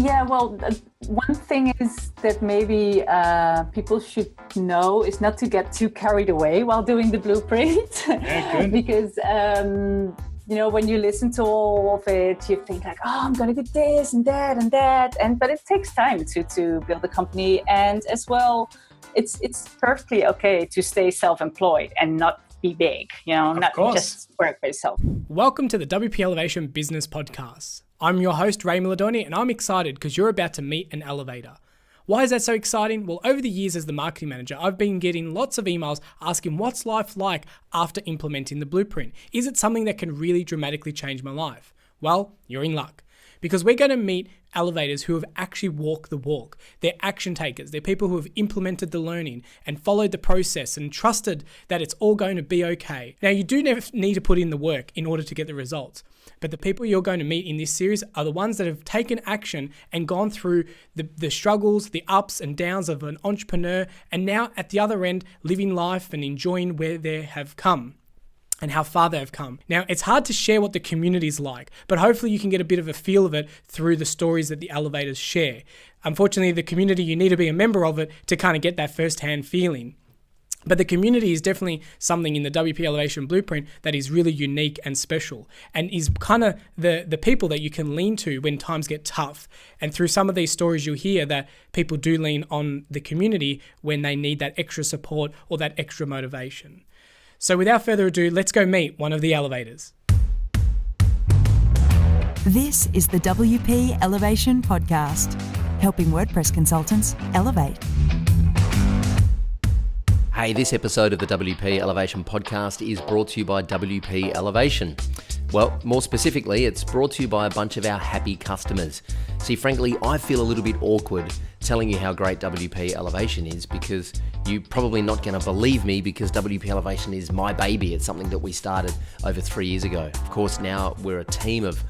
Yeah, well, one thing is that maybe people should know is not to get too carried away while doing the blueprint. Yeah, good. Because, when you listen to all of it, you think like, oh, I'm going to do this and that and that. But it takes time to build a company. And as well, it's perfectly okay to stay self-employed and not be big, not just work by yourself. Welcome to the WP Elevation Business Podcast. I'm your host, Ray Miladoni, and I'm excited because you're about to meet an elevator. Why is that so exciting? Well, over the years as the marketing manager, I've been getting lots of emails asking what's life like after implementing the blueprint. Is it something that can really dramatically change my life? Well, you're in luck. Because we're going to meet elevators who have actually walked the walk. They're action takers. They're people who have implemented the learning and followed the process and trusted that it's all going to be okay. Now, you do need to put in the work in order to get the results. But the people you're going to meet in this series are the ones that have taken action and gone through the struggles, the ups and downs of an entrepreneur, and now at the other end, living life and enjoying where they have come and how far they've come. Now, it's hard to share what the community's like, but hopefully you can get a bit of a feel of it through the stories that the elevators share. Unfortunately, the community, you need to be a member of it to kind of get that first-hand feeling. But the community is definitely something in the WP Elevation Blueprint that is really unique and special and is kind of the people that you can lean to when times get tough. And through some of these stories, you'll hear that people do lean on the community when they need that extra support or that extra motivation. So without further ado, let's go meet one of the elevators. This is the WP Elevation Podcast, helping WordPress consultants elevate. Hey, this episode of the WP Elevation Podcast is brought to you by WP Elevation. Well, more specifically, it's brought to you by a bunch of our happy customers. See, frankly, I feel a little bit awkward telling you how great WP Elevation is because you're probably not going to believe me because WP Elevation is my baby. It's something that we started over 3 years ago. Of course, now we're a team of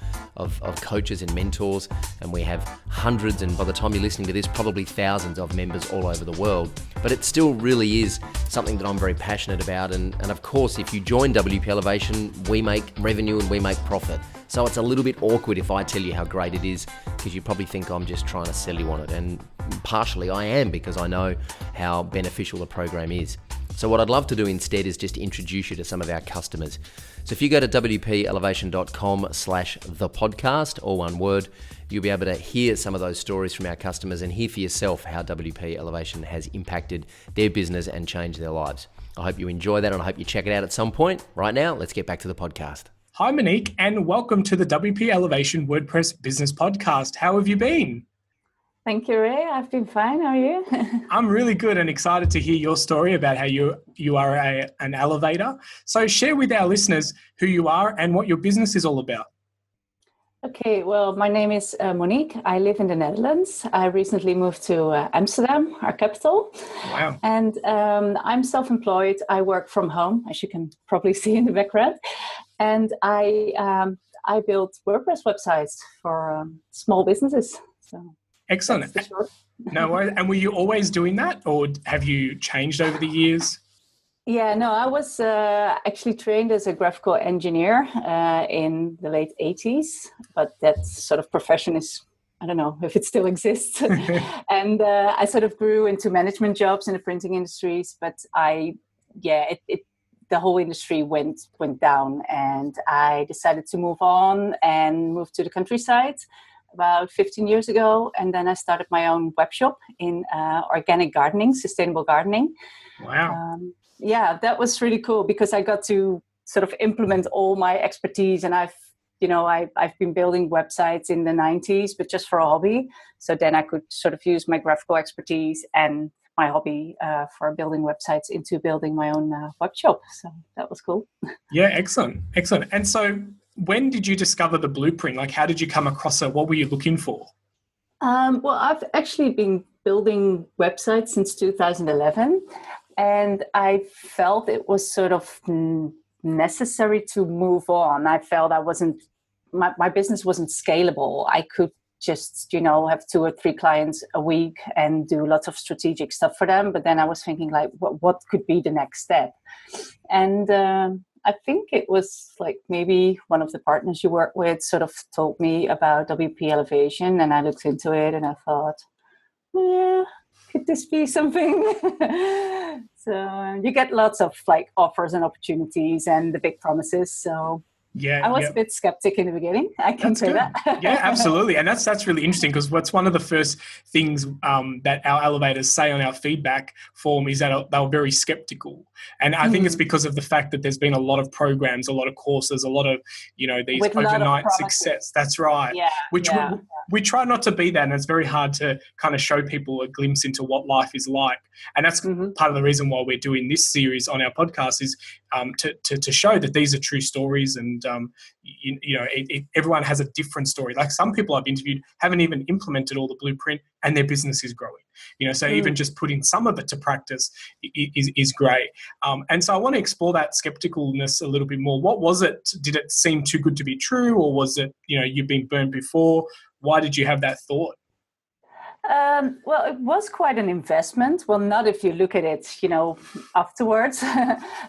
coaches and mentors, and we have hundreds, and by the time you're listening to this, probably thousands of members all over the world. But it still really is something that I'm very passionate about. And of course, if you join WP Elevation, we make revenue and we make profit. So it's a little bit awkward if I tell you how great it is because you probably think I'm just trying to sell you on it. And partially I am because I know how beneficial the program is. So what I'd love to do instead is just introduce you to some of our customers. So if you go to wpelevation.com/thepodcast, all one word, you'll be able to hear some of those stories from our customers and hear for yourself how WP Elevation has impacted their business and changed their lives. I hope you enjoy that and I hope you check it out at some point. Right now, let's get back to the podcast. Hi, Monique, and welcome to the WP Elevation WordPress Business Podcast. How have you been? Thank you, Ray. I've been fine. How are you? I'm really good and excited to hear your story about how you are an elevator. So share with our listeners who you are and what your business is all about. Okay, well, my name is Monique. I live in the Netherlands. I recently moved to Amsterdam, our capital. Wow. And I'm self-employed. I work from home, as you can probably see in the background. And I build WordPress websites for small businesses. So. Excellent. No worries. And were you always doing that or have you changed over the years? Yeah, no, I was actually trained as a graphical engineer in the late 80s, but that sort of profession is, I don't know if it still exists. And I sort of grew into management jobs in the printing industries, but the whole industry went down and I decided to move on and move to the countryside about 15 years ago. And then I started my own web shop in organic gardening, sustainable gardening. Wow. That was really cool because I got to sort of implement all my expertise. And I've been building websites in the 90s, but just for a hobby. So then I could sort of use my graphical expertise and my hobby for building websites into building my own web shop. So that was cool. Yeah, excellent. And so when did you discover the blueprint? Like, how did you come across it? What were you looking for? Well, I've actually been building websites since 2011, and I felt it was sort of necessary to move on. I felt my business wasn't scalable. I could just, have 2 or 3 clients a week and do lots of strategic stuff for them. But then I was thinking like, what could be the next step? And I think it was like maybe one of the partners you work with sort of told me about WP Elevation, and I looked into it and I thought, yeah, could this be something? So you get lots of like offers and opportunities and the big promises. So Yeah, I was a bit skeptic in the beginning. I can say that. Yeah, absolutely. And that's really interesting, because what's one of the first things that our elevators say on our feedback form is that they were very skeptical. And I think it's because of the fact that there's been a lot of programs, a lot of courses, a lot of, these With overnight success. That's right. Yeah. We try not to be that. And it's very hard to kind of show people a glimpse into what life is like. And that's part of the reason why we're doing this series on our podcast is to show that these are true stories. And, everyone has a different story. Like some people I've interviewed haven't even implemented all the blueprint and their business is growing. So even just putting some of it to practice is great. And so I want to explore that skepticalness a little bit more. What was it? Did it seem too good to be true, or was it, you've been burned before? Why did you have that thought? Well, it was quite an investment. Well, not if you look at it, afterwards.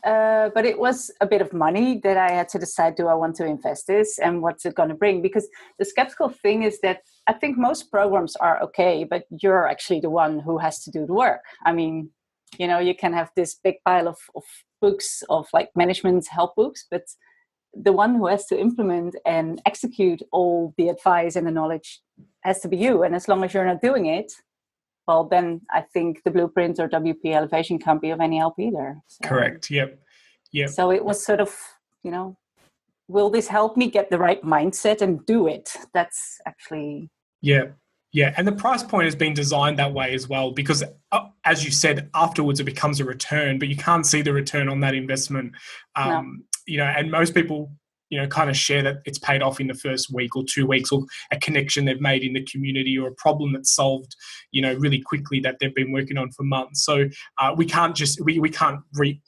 But it was a bit of money that I had to decide, do I want to invest this and what's it going to bring? Because the skeptical thing is that I think most programs are okay, but you're actually the one who has to do the work. I mean, you can have this big pile of books of like management help books, but the one who has to implement and execute all the advice and the knowledge has to be you. And as long as you're not doing it, well, then I think the blueprint or WP Elevation can't be of any help either. So, correct. Yep. So it was sort of, will this help me get the right mindset and do it? That's actually... Yeah. And the price point has been designed that way as well, because as you said, afterwards it becomes a return, but you can't see the return on that investment. No. And most people, kind of share that it's paid off in the first week or 2 weeks, or a connection they've made in the community, or a problem that's solved, really quickly that they've been working on for months. So we can't just, we can't we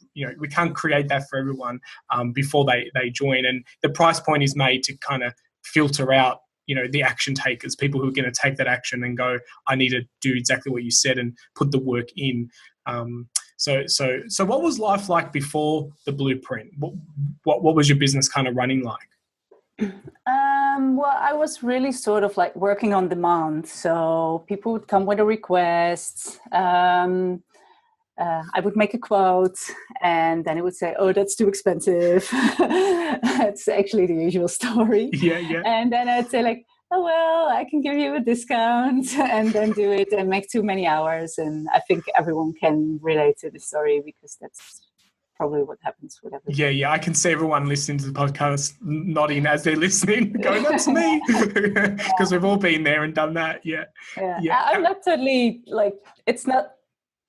can't create that for everyone before they join. And the price point is made to kind of filter out, the action takers, people who are going to take that action and go, I need to do exactly what you said and put the work in. So what was life like before the blueprint? What was your business kind of running like? Well, I was really sort of like working on demand. So people would come with a request. I would make a quote, and then it would say, oh, that's too expensive. It's actually the usual story. Yeah. And then I'd say like, oh, well, I can give you a discount, and then do it and make too many hours. And I think everyone can relate to the story, because that's probably what happens with everyone. Yeah. I can see everyone listening to the podcast nodding as they're listening, going, that's me. Because we've all been there and done that. Yeah. I'm not totally like, it's not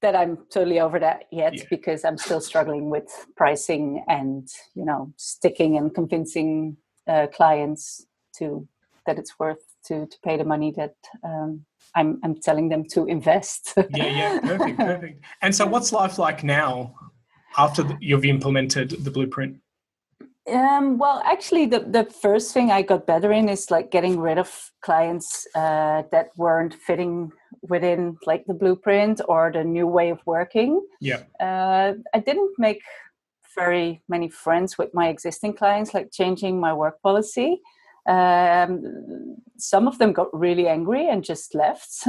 that I'm totally over that yet, because I'm still struggling with pricing and, sticking and convincing clients that it's worth to pay the money that I'm telling them to invest. Yeah, perfect. And so what's life like now after you've implemented the blueprint? Well, actually, the first thing I got better in is like getting rid of clients that weren't fitting within like the blueprint or the new way of working. Yeah. I didn't make very many friends with my existing clients, like changing my work policy. Some of them got really angry and just left.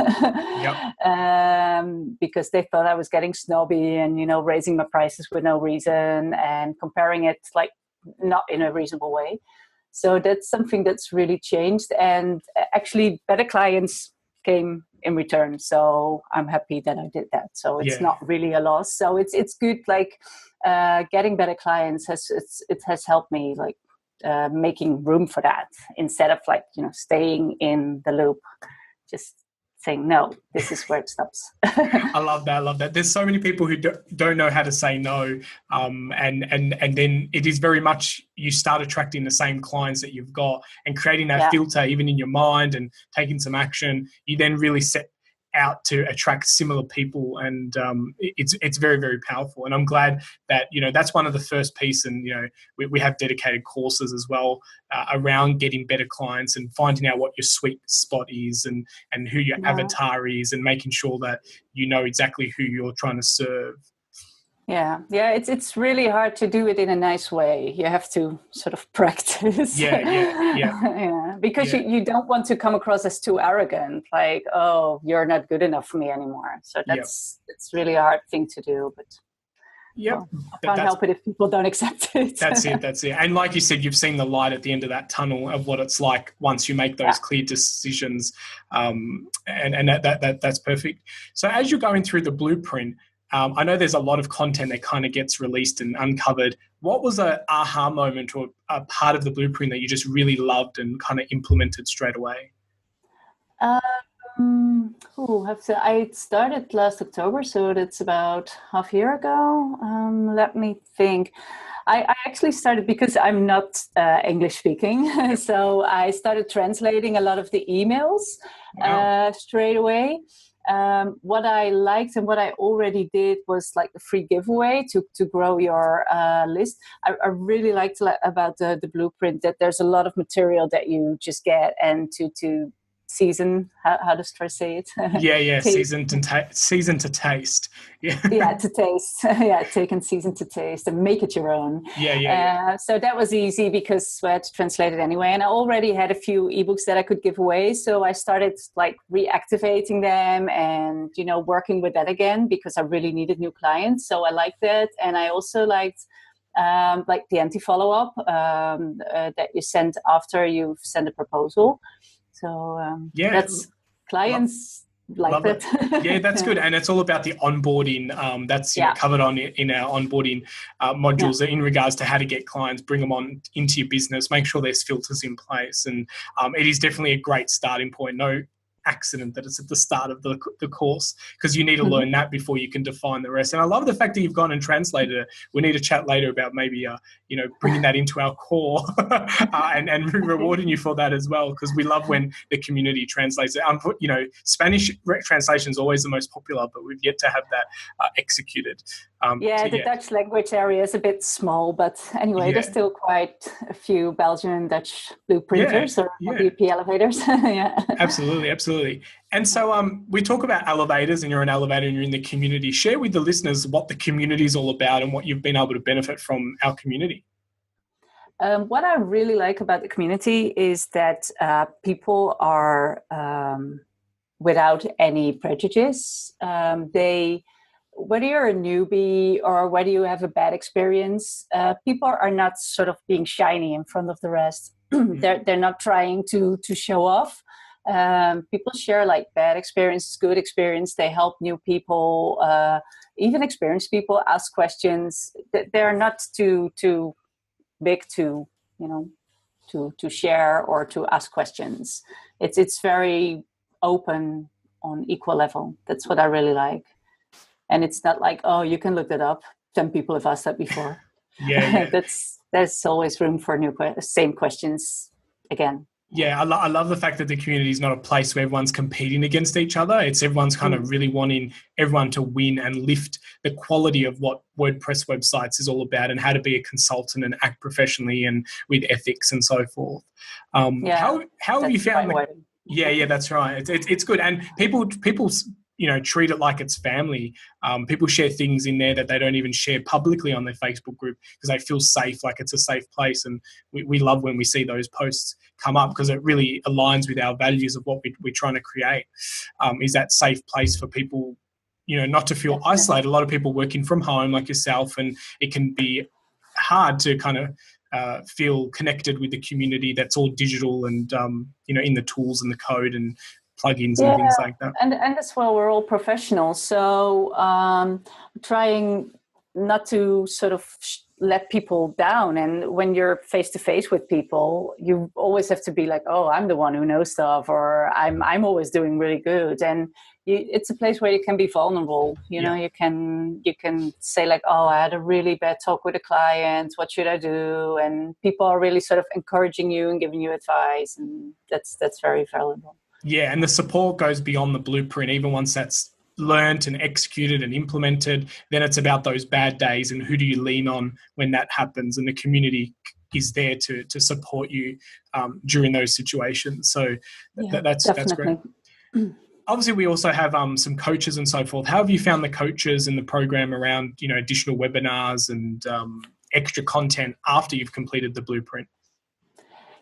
Because they thought I was getting snobby and, raising my prices for no reason and comparing it like not in a reasonable way. So that's something that's really changed, and actually better clients came in return. So I'm happy that I did that. So it's not really a loss. So it's good. Like getting better clients has helped me like making room for that, instead of like, staying in the loop, just saying, no, this is where it stops. I love that. There's so many people who don't know how to say no. And then it is very much, you start attracting the same clients that you've got, and creating that filter even in your mind and taking some action. You then really set out to attract similar people, and it's very, very powerful. And I'm glad that that's one of the first piece, and we have dedicated courses as well around getting better clients and finding out what your sweet spot is, and who your avatar is, and making sure that you know exactly who you're trying to serve. Yeah, it's really hard to do it in a nice way. You have to sort of practice. Yeah, because Yeah. you don't want to come across as too arrogant, like, oh, you're not good enough for me anymore. So Yep. it's really a hard thing to do, but Yep. well, I can't help it if people don't accept it. That's it. And like you said, you've seen the light at the end of that tunnel of what it's like once you make those clear decisions. And that's perfect. So as you're going through the blueprint, I know there's a lot of content that kind of gets released and uncovered. What was a aha moment or a part of the blueprint that you just really loved and kind of implemented straight away? I started last October, so that's about half a year ago. Let me think. I actually started because I'm not English speaking, so I started translating a lot of the emails straight away. What I liked and what I already did was like a free giveaway to grow your list. I really liked about the blueprint that there's a lot of material that you just get and to season. How does Troy say it? Season to taste. To taste. Take and season to taste and make it your own. So that was easy because I had to translate it anyway, and I already had a few ebooks that I could give away. So I started like reactivating them and working with that again because I really needed new clients. So I liked that, and I also liked like the anti-follow-up that you send after you've sent a proposal. So that's clients like that. Yeah, that's good. And it's all about the onboarding. That's covered on in our onboarding modules in regards to how to get clients, bring them on into your business, make sure there's filters in place. And it is definitely a great starting point. No accident that it's at the start of the course, because you need to learn that before you can define the rest. And I love the fact that you've gone and translated it. We need to chat later about maybe bringing that into our core and rewarding you for that as well, because we love when the community translates it. Spanish translation is always the most popular, but we've yet to have that executed. The Dutch language area is a bit small, but anyway, there's still quite a few Belgian and Dutch blueprinters or WP elevators. Absolutely. And so we talk about elevators, and you're an elevator and you're in the community. Share with the listeners what the community is all about and what you've been able to benefit from our community. What I really like about the community is that people are without any prejudice. Whether you're a newbie or whether you have a bad experience, people are not sort of being shiny in front of the rest. They're not trying to show off. People share like bad experiences, good experience. They help new people, even experienced people ask questions. They're not too big to share or to ask questions. It's very open on equal level. That's what I really like. And it's not like, oh, you can look that up. 10 people have asked that before. There's always room for same questions again. Yeah, I love the fact that the community is not a place where everyone's competing against each other. It's everyone's kind of really wanting everyone to win and lift the quality of what WordPress websites is all about and how to be a consultant and act professionally and with ethics and so forth. How have you found that's right. It's good. And people treat it like it's family. People share things in there that they don't even share publicly on their Facebook group because they feel safe, like it's a safe place. And we love when we see those posts come up because it really aligns with our values of what we're trying to create, is that safe place for people, not to feel isolated. A lot of people working from home like yourself, and it can be hard to kind of feel connected with the community that's all digital and, in the tools and the code and plugins and things like that. And as well, we're all professionals. So trying not to sort of let people down. And when you're face to face with people, you always have to be like, oh, I'm the one who knows stuff, or I'm always doing really good. And it's a place where you can be vulnerable. You can say like, oh, I had a really bad talk with a client. What should I do? And people are really sort of encouraging you and giving you advice. And that's very valuable. Yeah, and the support goes beyond the blueprint. Even once that's learnt and executed and implemented, then it's about those bad days and who do you lean on when that happens. And the community is there to support you during those situations. So that's great. obviously we also have some coaches and so forth. How have you found the coaches in the program around, additional webinars and extra content after you've completed the blueprint?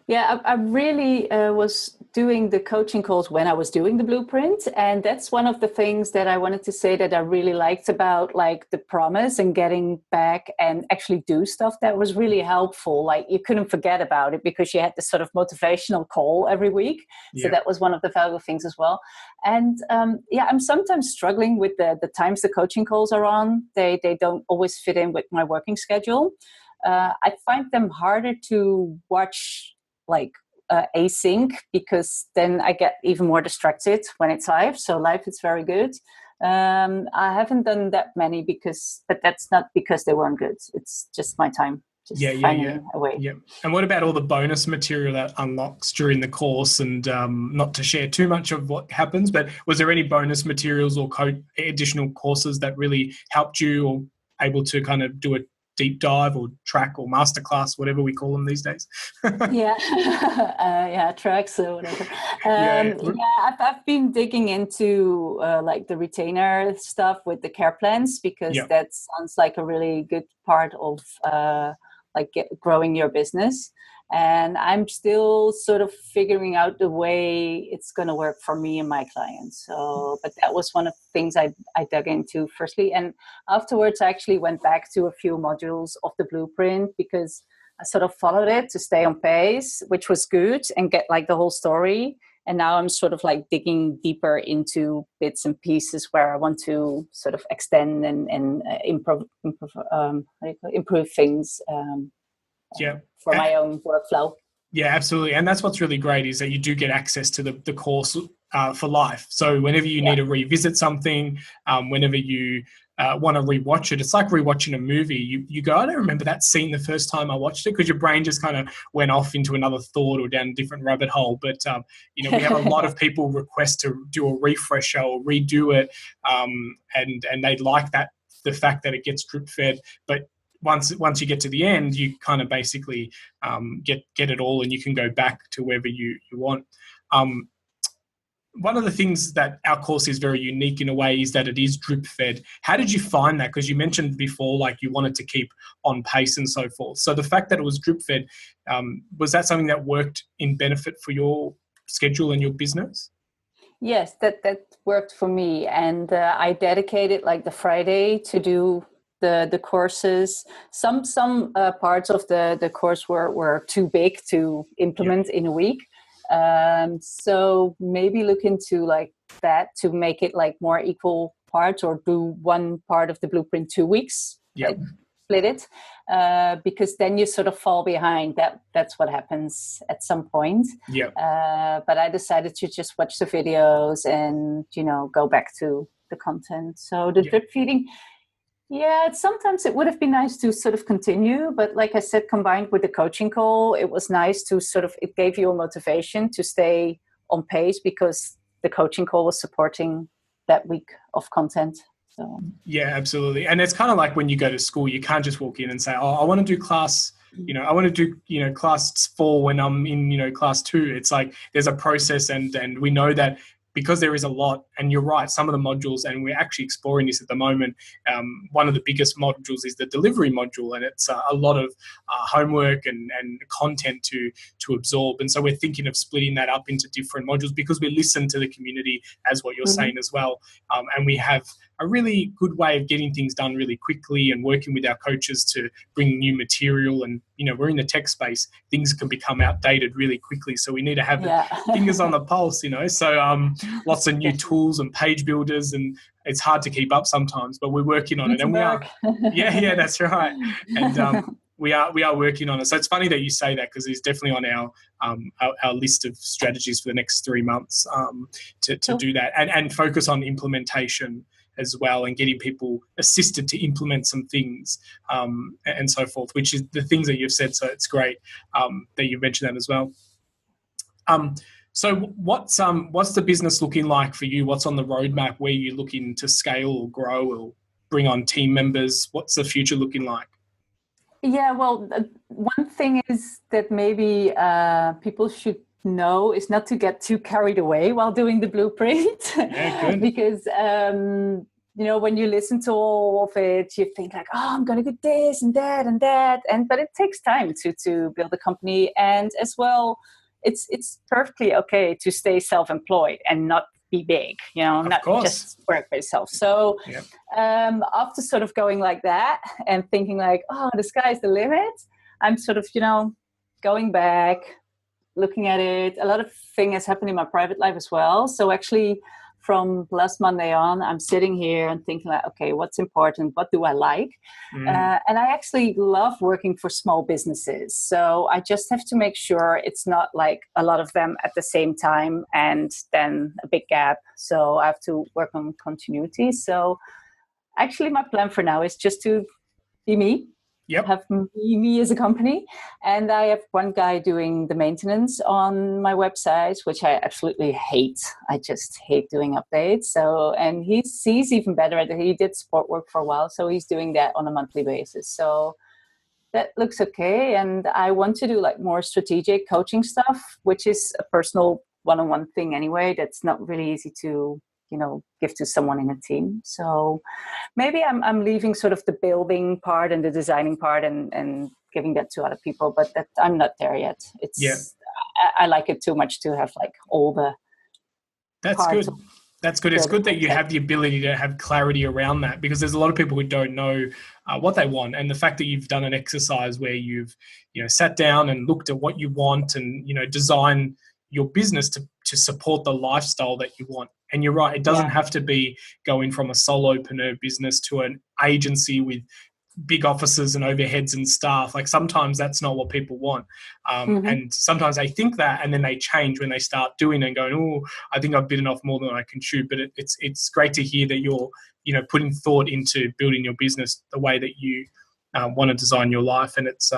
Yeah, I really was doing the coaching calls when I was doing the blueprint. And that's one of the things that I wanted to say that I really liked about like the promise and getting back and actually do stuff. That was really helpful. Like you couldn't forget about it because you had this sort of motivational call every week. So that was one of the valuable things as well. And I'm sometimes struggling with the times the coaching calls are on. They don't always fit in with my working schedule. I find them harder to watch like async, because then I get even more distracted when it's live. So live is very good. I haven't done that many but that's not because they weren't good. It's just my time. Finding a way. Yeah. And what about all the bonus material that unlocks during the course? And not to share too much of what happens, but was there any bonus materials or additional courses that really helped you or able to kind of do a deep dive or track or masterclass, whatever we call them these days? Tracks or whatever. I've been digging into like the retainer stuff with the care plans, because that sounds like a really good part of growing your business. And I'm still sort of figuring out the way it's going to work for me and my clients. So, but that was one of the things I dug into firstly. And afterwards, I actually went back to a few modules of the blueprint, because I sort of followed it to stay on pace, which was good, and get like the whole story. And now I'm sort of like digging deeper into bits and pieces where I want to sort of extend and improve things. For my own workflow. Yeah, absolutely. And that's what's really great, is that you do get access to the course for life. So whenever you need to revisit something, whenever you want to rewatch it, it's like rewatching a movie. You go, I don't remember that scene the first time I watched it, because your brain just kind of went off into another thought or down a different rabbit hole. But, we have a lot of people request to do a refresher or redo it. And they like the fact that it gets drip fed. But once you get to the end, you kind of basically get it all, and you can go back to wherever you want. One of the things that our course is very unique in a way is that it is drip fed. How did you find that? Because you mentioned before, like you wanted to keep on pace and so forth. So the fact that it was drip fed, was that something that worked in benefit for your schedule and your business? Yes, that worked for me. And I dedicated like the Friday to do the courses. Some parts of the course were too big to implement in a week. So maybe look into like that to make it like more equal parts, or do one part of the blueprint 2 weeks. Like, split it, because then you sort of fall behind. That's what happens at some point. But I decided to just watch the videos and go back to the content. So the drip feeding. Yeah, sometimes it would have been nice to sort of continue, but like I said, combined with the coaching call, it was nice to it gave you a motivation to stay on pace, because the coaching call was supporting that week of content. So yeah, absolutely. And it's kind of like when you go to school, you can't just walk in and say, I want to do class, I want to do, class 4 when I'm in, class 2. It's like there's a process, and we know that, because there is a lot, and you're right, some of the modules, and we're actually exploring this at the moment, one of the biggest modules is the delivery module, and it's a lot of homework and content to absorb. And so we're thinking of splitting that up into different modules, because we listen to the community, as what you're saying as well. And we have a really good way of getting things done really quickly, and working with our coaches to bring new material. And, we're in the tech space, things can become outdated really quickly. So we need to have fingers on the pulse, So lots of new tools and page builders, and it's hard to keep up sometimes, but we're working on it. And we are. Yeah, that's right. And we are working on it. So it's funny that you say that, because it's definitely on our list of strategies for the next 3 months to do that, and focus on implementation as well, and getting people assisted to implement some things and so forth, which is the things that you've said. So it's great that you mentioned that as well. So what's the business looking like for you? What's on the roadmap? Where you're looking to scale or grow or bring on team members? What's the future looking like? Yeah, well, one thing is that maybe people should know is not to get too carried away while doing the blueprint. Yeah, good. Because, when you listen to all of it, you think like, oh, I'm going to do this and that and that. But it takes time to build a company. And as well, it's perfectly okay to stay self-employed and not be big, not just work by yourself. So after sort of going like that and thinking like, oh, the sky's the limit, I'm sort of, going back, looking at it. A lot of things has happened in my private life as well. So actually from last Monday on, I'm sitting here and thinking like, okay, what's important? What do I like? And I actually love working for small businesses. So I just have to make sure it's not like a lot of them at the same time and then a big gap. So I have to work on continuity. So actually my plan for now is just to be me. Yep. Have me as a company. And I have one guy doing the maintenance on my website, which I absolutely hate. I just hate doing updates. So, and he's even better at it. He did support work for a while. So he's doing that on a monthly basis. So that looks okay. And I want to do like more strategic coaching stuff, which is a personal one-on-one thing anyway. That's not really easy to give to someone in a team. So maybe I'm leaving sort of the building part and the designing part and giving that to other people, but that I'm not there yet. I like it too much to have like all the That's good. That's good. It's good that you have the ability to have clarity around that, because there's a lot of people who don't know what they want. And the fact that you've done an exercise where you've, sat down and looked at what you want and, design your business to support the lifestyle that you want. And you're right, it doesn't have to be going from a solopreneur business to an agency with big offices and overheads and staff. Like sometimes that's not what people want. And sometimes they think that and then they change when they start doing it and going, oh, I think I've bitten off more than I can chew. But it's great to hear that you're, putting thought into building your business the way that you want to design your life. And it's,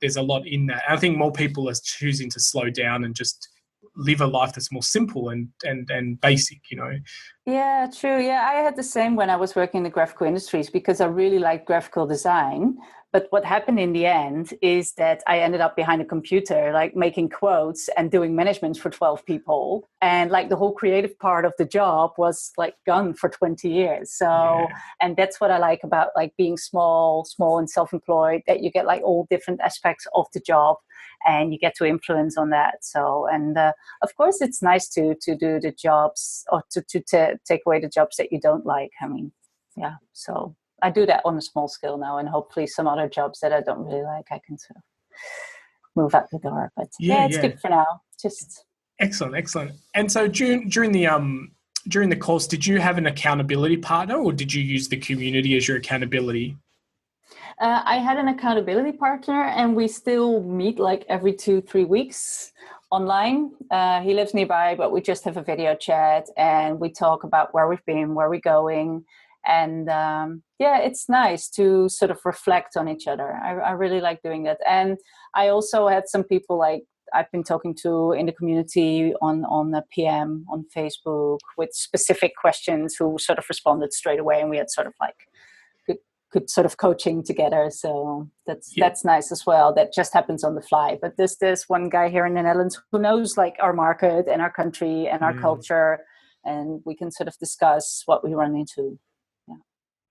there's a lot in that. I think more people are choosing to slow down and just live a life that's more simple and basic, Yeah, true. Yeah, I had the same when I was working in the graphical industries because I really liked graphical design. But what happened in the end is that I ended up behind a computer, like making quotes and doing management for 12 people. And like the whole creative part of the job was like gone for 20 years. So, and that's what I like about like being small and self-employed, that you get like all different aspects of the job and you get to influence on that. So, and of course it's nice to do the jobs or to take away the jobs that you don't like. I mean, so I do that on a small scale now, and hopefully some other jobs that I don't really like, I can sort of move out the door. But it's good for now. Just excellent. And so during the course, did you have an accountability partner, or did you use the community as your accountability? I had an accountability partner, and we still meet like every 2-3 weeks online. He lives nearby, but we just have a video chat and we talk about where we've been, where we're going. And it's nice to sort of reflect on each other. I really like doing that. And I also had some people like I've been talking to in the community on the PM on Facebook with specific questions who sort of responded straight away. And we had sort of like good sort of coaching together. So that's nice as well. That just happens on the fly. But there's one guy here in the Netherlands who knows like our market and our country and our culture. And we can sort of discuss what we run into.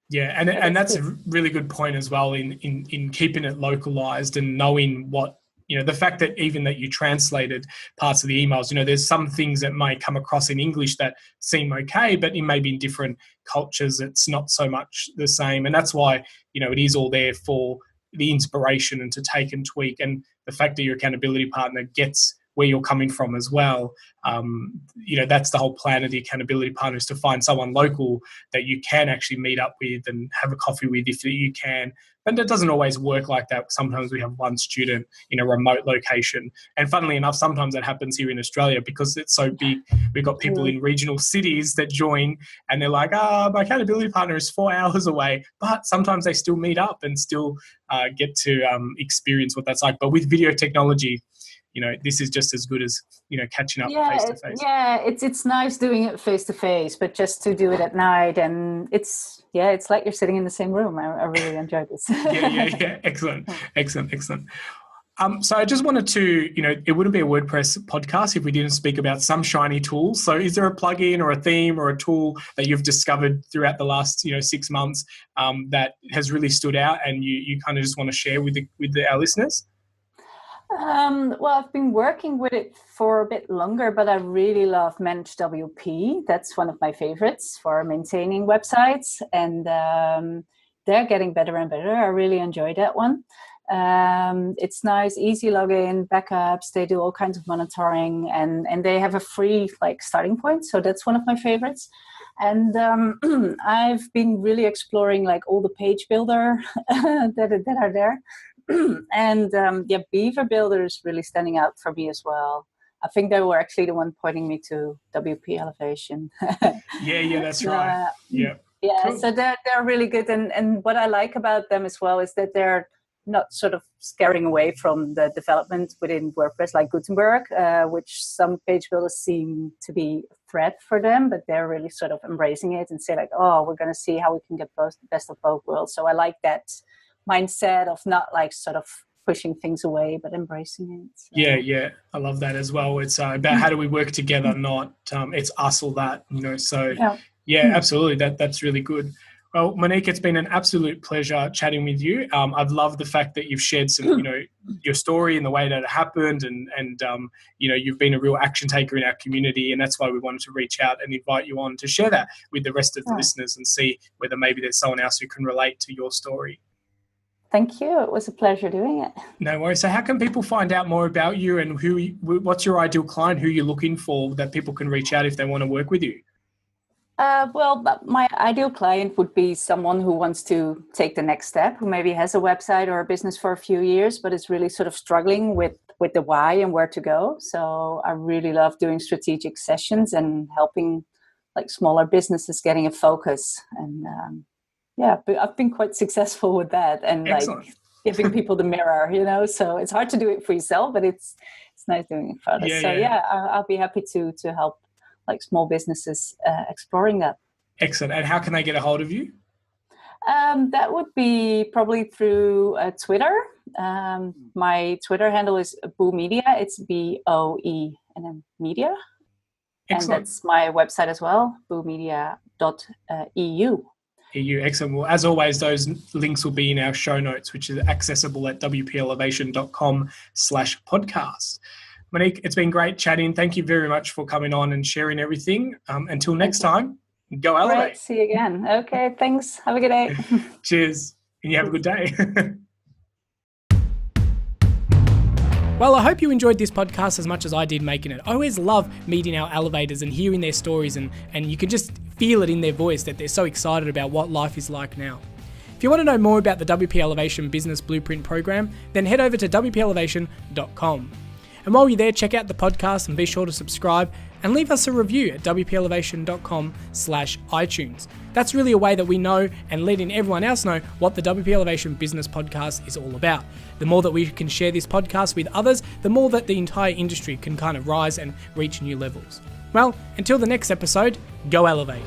Yeah, and that's a really good point as well in keeping it localized and knowing what, the fact that even that you translated parts of the emails, there's some things that may come across in English that seem okay, but in maybe in different cultures, it's not so much the same. And that's why, it is all there for the inspiration and to take and tweak. And the fact that your accountability partner gets where you're coming from as well. That's the whole plan of the accountability partner, is to find someone local that you can actually meet up with and have a coffee with if you can. But it doesn't always work like that. Sometimes we have one student in a remote location. And funnily enough, sometimes that happens here in Australia because it's so big. We've got people in regional cities that join and they're like, my accountability partner is 4 hours away. But sometimes they still meet up and still get to experience what that's like. But with video technology, this is just as good as, catching up face to face. Yeah, it's nice doing it face to face, but just to do it at night, and it's like you're sitting in the same room. I really enjoyed this. Yeah. Excellent. So I just wanted to, it wouldn't be a WordPress podcast if we didn't speak about some shiny tools. So is there a plugin or a theme or a tool that you've discovered throughout the last, 6 months that has really stood out and you kind of just want to share with our listeners? Well, I've been working with it for a bit longer, but I really love Manage WP. That's one of my favorites for maintaining websites, and they're getting better and better. I really enjoy that one. It's nice, easy login, backups. They do all kinds of monitoring, and they have a free starting point. So that's one of my favorites. And I've been really exploring all the page builder that are there. And Beaver Builder is really standing out for me as well. I think they were actually the one pointing me to WP Elevation. Yeah, that's right. Yeah, cool. So they're really good. And what I like about them as well is that they're not sort of scaring away from the development within WordPress like Gutenberg, which some page builders seem to be a threat for them, but they're really sort of embracing it and say we're going to see how we can get the best of both worlds. So I like that mindset of not sort of pushing things away, but embracing it. So. Yeah. I love that as well. It's about how do we work together, not it's us or that, So yeah, absolutely. That's really good. Well, Monique, it's been an absolute pleasure chatting with you. I've loved the fact that you've shared some, your story and the way that it happened, and you've been a real action taker in our community, and that's why we wanted to reach out and invite you on to share that with the rest of the listeners and see whether maybe there's someone else who can relate to your story. Thank you. It was a pleasure doing it. No worries. So how can people find out more about you, and what's your ideal client, who you're looking for, that people can reach out if they want to work with you? Well, my ideal client would be someone who wants to take the next step, who maybe has a website or a business for a few years, but is really sort of struggling with the why and where to go. So I really love doing strategic sessions and helping smaller businesses getting a focus. And but I've been quite successful with that, and giving people the mirror, so it's hard to do it for yourself, but it's nice doing it for others. I'll be happy to help small businesses exploring that. Excellent. And how can they get a hold of you? That would be probably through Twitter. My Twitter handle is Boo Media. It's BOE and then media. Excellent. And that's my website as well, boomedia.eu. Excellent. Well, as always, those links will be in our show notes, which is accessible at wplelevation.com/podcast. Monique, it's been great chatting. Thank you very much for coming on and sharing everything. Until next time, go elevate. Great. See you again. Okay, thanks. Have a good day. Cheers. And you have a good day. Well, I hope you enjoyed this podcast as much as I did making it. I always love meeting our elevators and hearing their stories, and you can just feel it in their voice that they're so excited about what life is like now. If you want to know more about the WP Elevation Business Blueprint Program, then head over to wplelevation.com. And while you're there, check out the podcast and be sure to subscribe and leave us a review at wplelevation.com/iTunes. That's really a way that we know and letting everyone else know what the WP Elevation Business Podcast is all about. The more that we can share this podcast with others, the more that the entire industry can kind of rise and reach new levels. Well, until the next episode, go elevate.